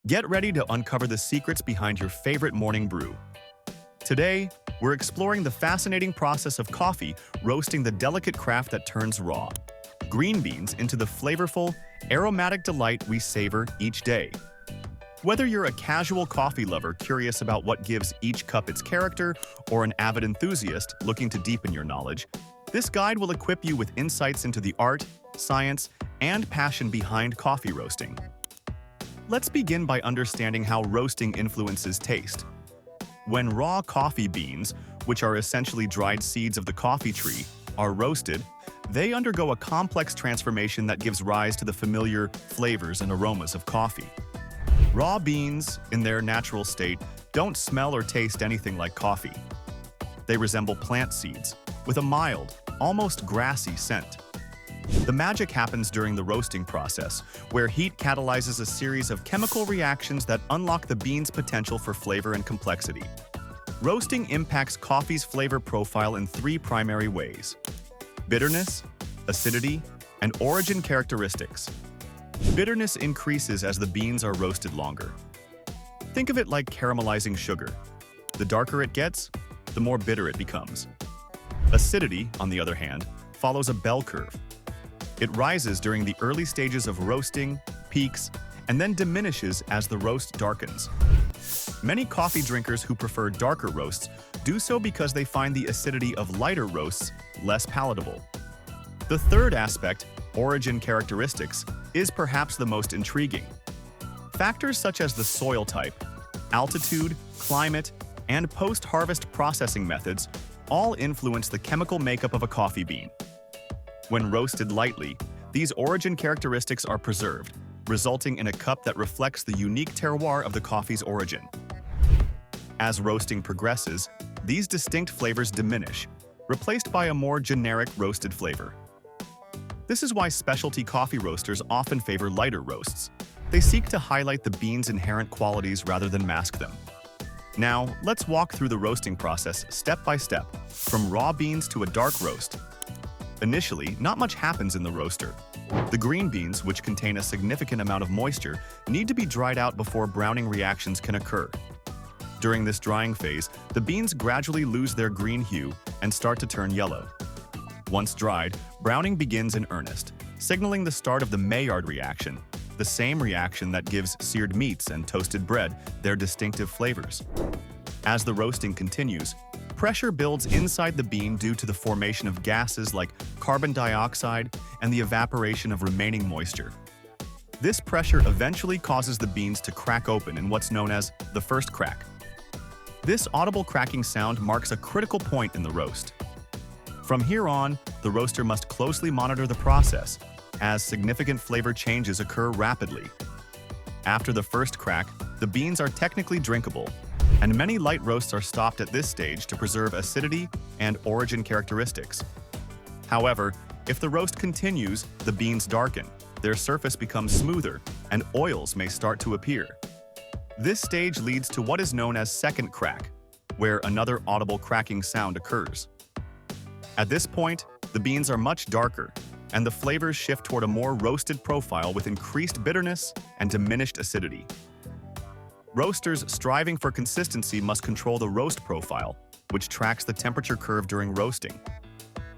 Get ready to uncover the secrets behind your favorite morning brew. Today, we're exploring the fascinating process of coffee roasting the delicate craft that turns raw green beans into the flavorful, aromatic delight we savor each day. Whether you're a casual coffee lover curious about what gives each cup its character, or an avid enthusiast looking to deepen your knowledge, this guide will equip you with insights into the art, science, and passion behind coffee roasting. Let's begin by understanding how roasting influences taste. When raw coffee beans, which are essentially dried seeds of the coffee tree, are roasted, they undergo a complex transformation that gives rise to the familiar flavors and aromas of coffee. Raw beans, in their natural state, don't smell or taste anything like coffee. They resemble plant seeds, with a mild, almost grassy scent. The magic happens during the roasting process, where heat catalyzes a series of chemical reactions that unlock the bean's potential for flavor and complexity. Roasting impacts coffee's flavor profile in three primary ways: bitterness, acidity, and origin characteristics. Bitterness increases as the beans are roasted longer. Think of it like caramelizing sugar. The darker it gets, the more bitter it becomes. Acidity, on the other hand, follows a bell curve. It rises during the early stages of roasting, peaks, and then diminishes as the roast darkens. Many coffee drinkers who prefer darker roasts do so because they find the acidity of lighter roasts less palatable. The third aspect, origin characteristics, is perhaps the most intriguing. Factors such as the soil type, altitude, climate, and post-harvest processing methods all influence the chemical makeup of a coffee bean. When roasted lightly, these origin characteristics are preserved, resulting in a cup that reflects the unique terroir of the coffee's origin. As roasting progresses, these distinct flavors diminish, replaced by a more generic roasted flavor. This is why specialty coffee roasters often favor lighter roasts. They seek to highlight the bean's inherent qualities rather than mask them. Now, let's walk through the roasting process step by step, from raw beans to a dark roast. Initially, not much happens in the roaster. The green beans, which contain a significant amount of moisture, need to be dried out before browning reactions can occur. During this drying phase, the beans gradually lose their green hue and start to turn yellow. Once dried, browning begins in earnest, signaling the start of the Maillard reaction, the same reaction that gives seared meats and toasted bread their distinctive flavors. As the roasting continues, pressure builds inside the bean due to the formation of gases like carbon dioxide and the evaporation of remaining moisture. This pressure eventually causes the beans to crack open in what's known as the first crack. This audible cracking sound marks a critical point in the roast. From here on, the roaster must closely monitor the process, as significant flavor changes occur rapidly. After the first crack, the beans are technically drinkable, and many light roasts are stopped at this stage to preserve acidity and origin characteristics. However, if the roast continues, the beans darken, their surface becomes smoother, and oils may start to appear. This stage leads to what is known as second crack, where another audible cracking sound occurs. At this point, the beans are much darker, and the flavors shift toward a more roasted profile with increased bitterness and diminished acidity. Roasters striving for consistency must control the roast profile, which tracks the temperature curve during roasting.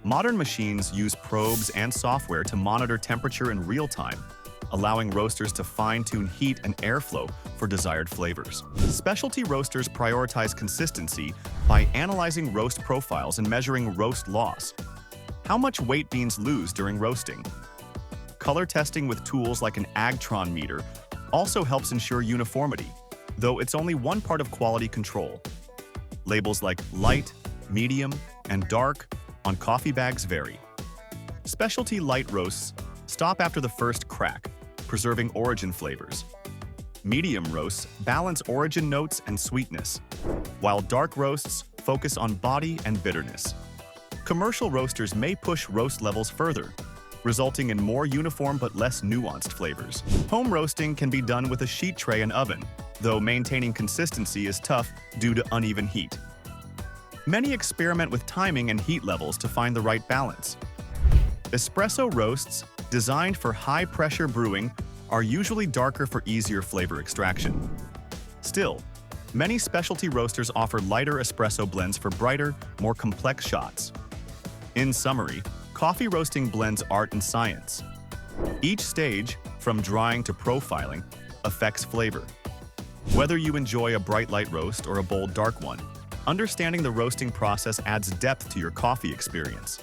Modern machines use probes and software to monitor temperature in real time, allowing roasters to fine-tune heat and airflow for desired flavors. Specialty roasters prioritize consistency by analyzing roast profiles and measuring roast loss. How much weight beans lose during roasting. Color testing with tools like an Agtron meter also helps ensure uniformity, though it's only one part of quality control. Labels like light, medium, and dark on coffee bags vary. Specialty light roasts stop after the first crack, preserving origin flavors. Medium roasts balance origin notes and sweetness, while dark roasts focus on body and bitterness. Commercial roasters may push roast levels further, resulting in more uniform but less nuanced flavors. Home roasting can be done with a sheet tray and oven, though maintaining consistency is tough due to uneven heat. Many experiment with timing and heat levels to find the right balance. Espresso roasts, designed for high-pressure brewing, are usually darker for easier flavor extraction. Still, many specialty roasters offer lighter espresso blends for brighter, more complex shots. In summary, coffee roasting blends art and science. Each stage, from drying to profiling, affects flavor. Whether you enjoy a bright light roast or a bold dark one, understanding the roasting process adds depth to your coffee experience.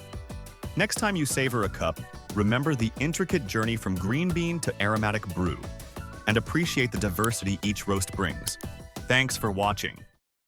Next time you savor a cup, remember the intricate journey from green bean to aromatic brew, and appreciate the diversity each roast brings. Thanks for watching.